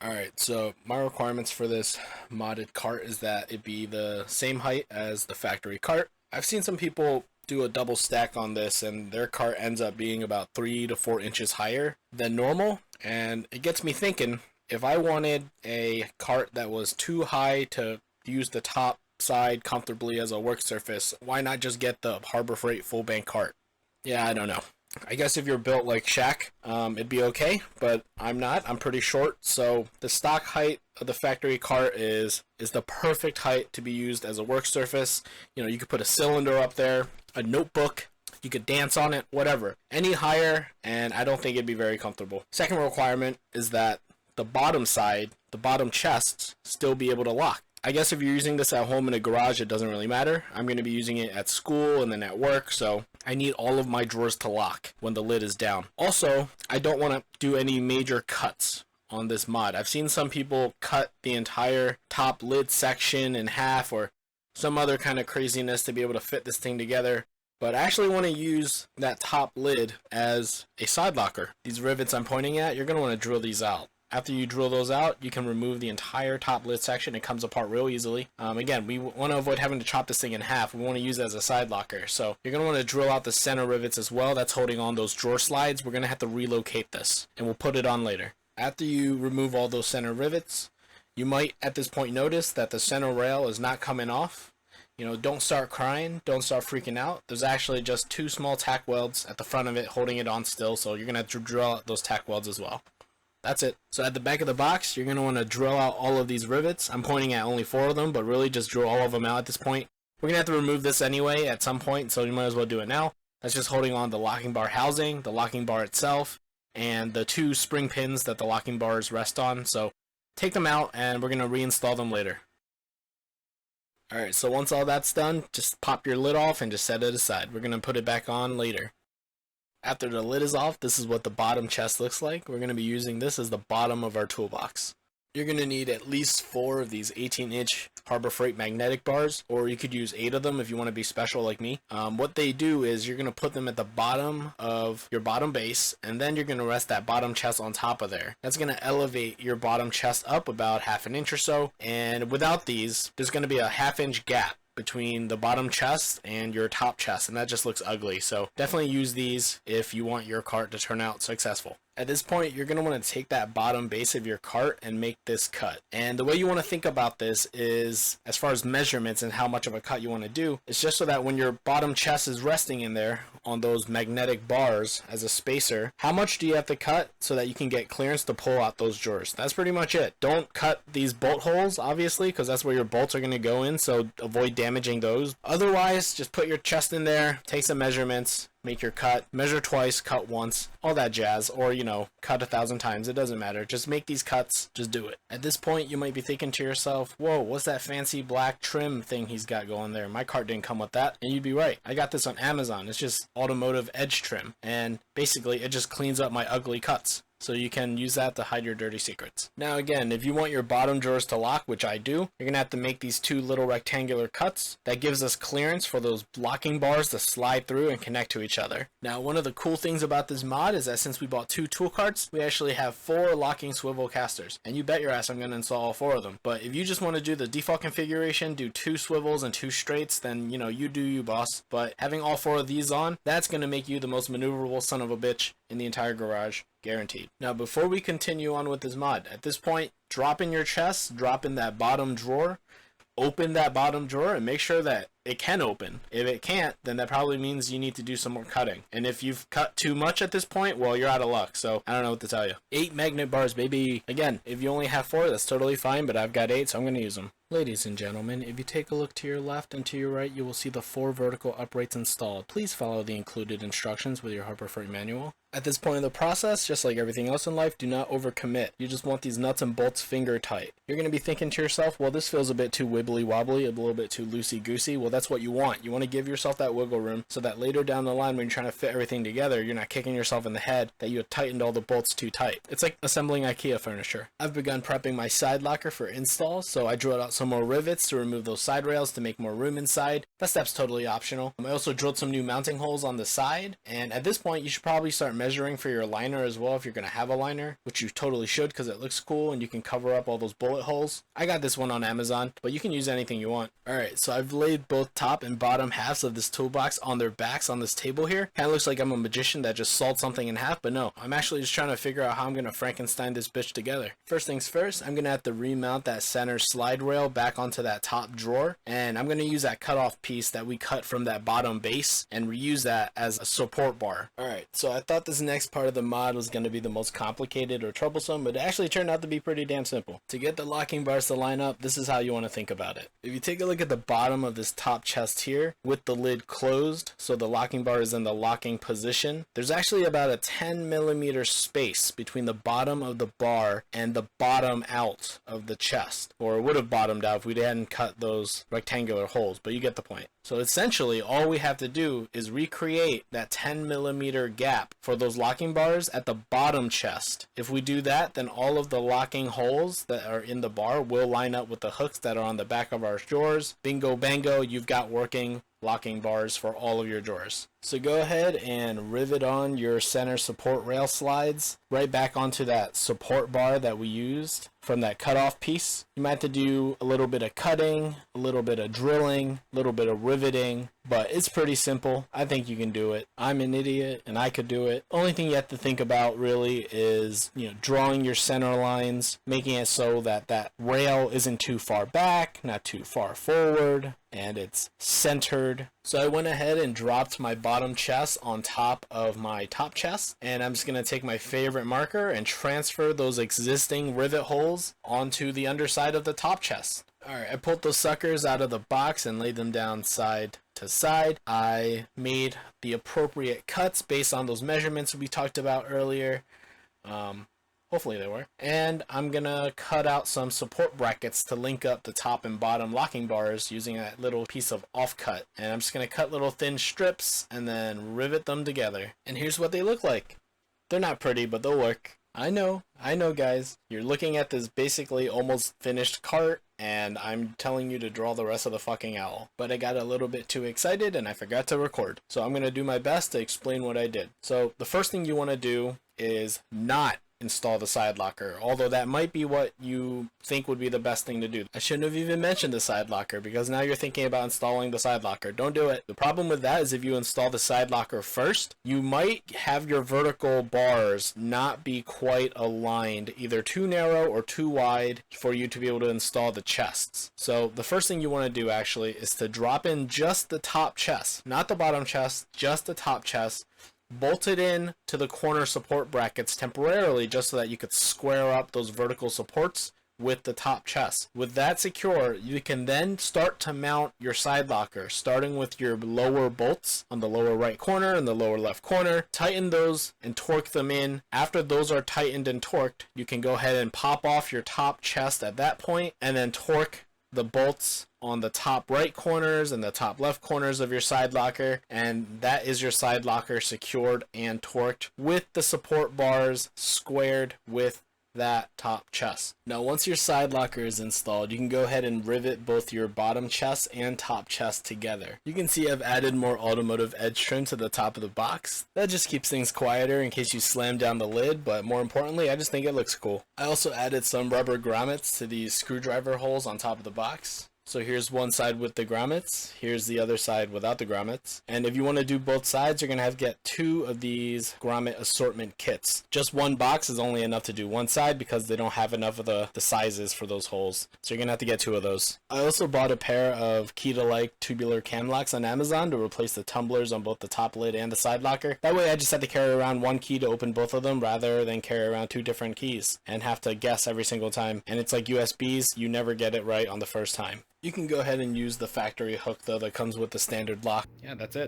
Alright, so my requirements for this modded cart is that it be the same height as the factory cart. I've seen some people do a double stack on this and their cart ends up being about 3 to 4 inches higher than normal, and it gets me thinking, if I wanted a cart that was too high to use the top side comfortably as a work surface, why not just get the Harbor Freight full bank cart? Yeah, I don't know. I guess if you're built like Shaq, it'd be okay, but I'm not. I'm pretty short, so the stock height of the factory cart is the perfect height to be used as a work surface. You know, you could put a cylinder up there, a notebook, you could dance on it, whatever. Any higher, and I don't think it'd be very comfortable. Second requirement is that the bottom side, the bottom chest, still be able to lock. I guess if you're using this at home in a garage, it doesn't really matter. I'm going to be using it at school and then at work, so I need all of my drawers to lock when the lid is down. Also, I don't want to do any major cuts on this mod. I've seen some people cut the entire top lid section in half or some other kind of craziness to be able to fit this thing together. But I actually want to use that top lid as a side locker. These rivets I'm pointing at, you're going to want to drill these out. After you drill those out, you can remove the entire top lid section. It comes apart real easily. Again, we want to avoid having to chop this thing in half. We want to use it as a side locker. So you're going to want to drill out the center rivets as well. That's holding on those drawer slides. We're going to have to relocate this, and we'll put it on later. After you remove all those center rivets, you might at this point notice that the center rail is not coming off. You know, don't start crying. Don't start freaking out. There's actually just 2 small tack welds at the front of it holding it on still. So you're going to have to drill out those tack welds as well. That's it. So at the back of the box, you're going to want to drill out all of these rivets. I'm pointing at only 4 of them, but really just drill all of them out at this point. We're going to have to remove this anyway at some point, so you might as well do it now. That's just holding on the locking bar housing, the locking bar itself, and the 2 spring pins that the locking bars rest on. So take them out, and we're going to reinstall them later. Alright, so once all that's done, just pop your lid off and just set it aside. We're going to put it back on later. After the lid is off, this is what the bottom chest looks like. We're going to be using this as the bottom of our toolbox. You're going to need at least 4 of these 18-inch Harbor Freight magnetic bars, or you could use 8 of them if you want to be special like me. What they do is you're going to put them at the bottom of your bottom base, and then you're going to rest that bottom chest on top of there. That's going to elevate your bottom chest up about ½ an inch or so, and without these, there's going to be a ½ inch gap between the bottom chest and your top chest, and that just looks ugly. So definitely use these if you want your cart to turn out successful. At this point, you're going to want to take that bottom base of your cart and make this cut. And the way you want to think about this is, as far as measurements and how much of a cut you want to do, it's just so that when your bottom chest is resting in there on those magnetic bars as a spacer, how much do you have to cut so that you can get clearance to pull out those drawers? That's pretty much it. Don't cut these bolt holes, obviously, because that's where your bolts are going to go in, so avoid damaging those. Otherwise, just put your chest in there, take some measurements, make your cut, measure twice, cut once, all that jazz, or, you know, cut 1,000 times, it doesn't matter. Just make these cuts, just do it. At this point, you might be thinking to yourself, whoa, what's that fancy black trim thing he's got going there? My cart didn't come with that. And you'd be right. I got this on Amazon. It's just automotive edge trim, and basically it just cleans up my ugly cuts. So you can use that to hide your dirty secrets. Now again, if you want your bottom drawers to lock, which I do, you're going to have to make these 2 little rectangular cuts. That gives us clearance for those locking bars to slide through and connect to each other. Now one of the cool things about this mod is that since we bought 2 tool carts, we actually have 4 locking swivel casters. And you bet your ass I'm going to install all 4 of them. But if you just want to do the default configuration, do 2 swivels and 2 straights, then you know, you do you, boss. But having all 4 of these on, that's going to make you the most maneuverable son of a bitch in the entire garage. Guaranteed. Now before we continue on with this mod, at this point, drop in your chest, drop in that bottom drawer, open that bottom drawer and make sure that it can open. If it can't, then that probably means you need to do some more cutting. And if you've cut too much at this point, well, you're out of luck. So I don't know what to tell you. 8 magnet bars, baby. Again, if you only have 4, that's totally fine, but I've got 8, so I'm going to use them. Ladies and gentlemen, if you take a look to your left and to your right, you will see the 4 vertical uprights installed. Please follow the included instructions with your Harbor Freight manual. At this point in the process, just like everything else in life, do not overcommit. You just want these nuts and bolts finger tight. You're going to be thinking to yourself, well, this feels a bit too wibbly wobbly, a little bit too loosey goosey. Well, that's what you want. You want to give yourself that wiggle room so that later down the line when you're trying to fit everything together, you're not kicking yourself in the head that you have tightened all the bolts too tight. It's like assembling IKEA furniture. I've begun prepping my side locker for install, so I drilled out some more rivets to remove those side rails to make more room inside. That step's totally optional. I also drilled some new mounting holes on the side, and at this point you should probably start measuring for your liner as well if you're going to have a liner, which you totally should because it looks cool and you can cover up all those bullet holes. I got this one on Amazon, but you can use anything you want. Alright, so I've laid both top and bottom halves of this toolbox on their backs on this table here. Kind of looks like I'm a magician that just sawed something in half, but no, I'm actually just trying to figure out how I'm going to Frankenstein this bitch together. First things first, I'm going to have to remount that center slide rail back onto that top drawer, and I'm going to use that cutoff piece that we cut from that bottom base and reuse that as a support bar. Alright, so I thought this next part of the mod was going to be the most complicated or troublesome, but it actually turned out to be pretty damn simple. To get the locking bars to line up, this is how you want to think about it. If you take a look at the bottom of this top chest here with the lid closed, so the locking bar is in the locking position, there's actually about a 10mm space between the bottom of the bar and the bottom out of the chest, or it would have bottomed out if we hadn't cut those rectangular holes, but you get the point. So essentially all we have to do is recreate that 10mm gap for those locking bars at the bottom chest. If we do that, then all of the locking holes that are in the bar will line up with the hooks that are on the back of our drawers. Bingo bango, you've got working locking bars for all of your drawers. So go ahead and rivet on your center support rail slides right back onto that support bar that we used from that cutoff piece. You might have to do a little bit of cutting, a little bit of drilling, a little bit of riveting, but it's pretty simple. I think you can do it. I'm an idiot and I could do it. Only thing you have to think about really is, drawing your center lines, making it so that that rail isn't too far back, not too far forward, and it's centered. So I went ahead and dropped my bottom chest on top of my top chest, and I'm just going to take my favorite marker and transfer those existing rivet holes onto the underside of the top chest. Alright, I pulled those suckers out of the box and laid them down side to side. I made the appropriate cuts based on those measurements we talked about earlier. Hopefully they were. And I'm gonna cut out some support brackets to link up the top and bottom locking bars using that little piece of offcut. And I'm just gonna cut little thin strips and then rivet them together. And here's what they look like. They're not pretty, but they'll work. I know guys. You're looking at this basically almost finished cart, and I'm telling you to draw the rest of the fucking owl. But I got a little bit too excited and I forgot to record. So I'm gonna do my best to explain what I did. So the first thing you wanna do is not install the side locker, although that might be what you think would be the best thing to do. I shouldn't have even mentioned the side locker because now you're thinking about installing the side locker. Don't do it. The problem with that is if you install the side locker first, you might have your vertical bars not be quite aligned, either too narrow or too wide for you to be able to install the chests. So the first thing you want to do actually is to drop in just the top chest, not the bottom chest, just the top chest. Bolt it in to the corner support brackets temporarily just so that you could square up those vertical supports with the top chest. With that secure, you can then start to mount your side locker, starting with your lower bolts on the lower right corner and the lower left corner. Tighten those and torque them in. After those are tightened and torqued, you can go ahead and pop off your top chest at that point and then torque the bolts on the top right corners and the top left corners of your side locker, and that is your side locker secured and torqued with the support bars squared with that top chest. Now once your side locker is installed, you can go ahead and rivet both your bottom chest and top chest together. You can see I've added more automotive edge trim to the top of the box. That just keeps things quieter in case you slam down the lid, but more importantly, I just think it looks cool. I also added some rubber grommets to these screwdriver holes on top of the box. So here's one side with the grommets, here's the other side without the grommets. And if you want to do both sides, you're going to have to get 2 of these grommet assortment kits. Just one box is only enough to do one side because they don't have enough of the sizes for those holes. So you're going to have to get 2 of those. I also bought a pair of key-to-like tubular cam locks on Amazon to replace the tumblers on both the top lid and the side locker. That way I just have to carry around one key to open both of them rather than carry around 2 different keys and have to guess every single time. And it's like USBs, you never get it right on the first time. You can go ahead and use the factory hook though that comes with the standard lock. Yeah, that's it.